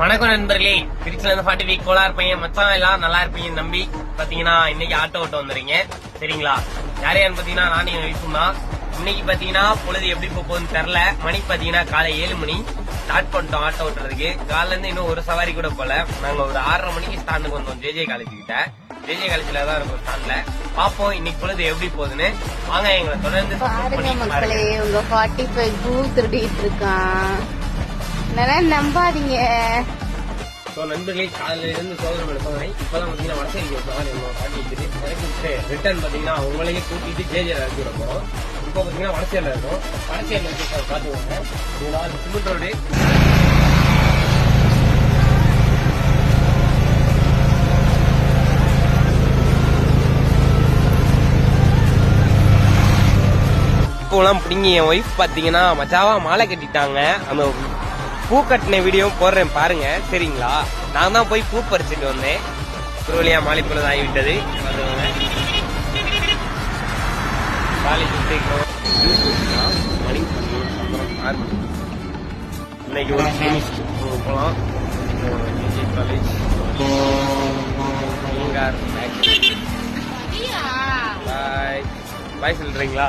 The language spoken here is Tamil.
வணக்கம் நண்பர்களே, திருச்சில இருந்து 40 வீக் கோலார் பையன் மச்சான் எல்லாம் நல்லா இருப்பீங்க நம்பி பாத்தீங்கன்னா இன்னைக்கு ஆட்டோ ஓட்ட வந்துறீங்க சரிங்களா. யாரையான்னு பாத்தீங்கன்னா நானும் என் வைஃபும் தான். இன்னைக்கு பாத்தீங்கன்னா பொழுது எப்படி போகுதுன்னு தெரியல. மணி பாத்தீங்கன்னா காலை 7 மணி ஸ்டார்ட் பண்ணிட்டோம் ஆட்டோ ஓட்டுறதுக்கு. காலைல இருந்து இன்னும் ஒரு சவாரி கூட போல. நாங்க ஒரு 6:30 மணிக்கு ஸ்டாண்டுக்கு வந்தோம். ஜேஜே காலேஜ் கிட்ட. ஜேஜே காலேஜ்ல தான் இருக்கும் ஸ்டாண்ட்ல. பாப்போம் இன்னைக்கு பொழுது எப்படி போகுதுன்னு. வாங்க எங்களை தொடர்ந்து பாருங்க மக்களே, உங்க 45 பூ திருடிட்டு இருக்கான். நம்பாதீங்க. நண்பர்களே, காலையில இருந்து சோதனை எடுப்பாங்க. இப்பதான் பாத்தீங்கன்னா வடசேரிக்கு காட்டிட்டு ரிட்டர்ன் பாத்தீங்கன்னா உங்களையே கூட்டிட்டு ஜேஜே இறக்கி விட போறோம். இப்போ பாத்தீங்கன்னா வடசேரில இருக்கும். வடசேரில இருக்கு பாத்துக்கோங்க. சிமெண்ட் ரோடு பூலாம் பிடிங்கி என் ஒய்ஃப் பாத்தீங்கன்னா மச்சாவா மாலை கட்டிட்டாங்க. அந்த பூ கட்டின வீடியோ போடுறேன் பாருங்க சரிங்களா. நான் தான் போய் பூ பறிச்சுட்டு வந்தேன். திருவள்ளியா மாலை பொழுது ஆகிவிட்டது. இன்னைக்கு ஒரு போலாம் காலேஜ் பாய் பாய் சொல்றீங்களா.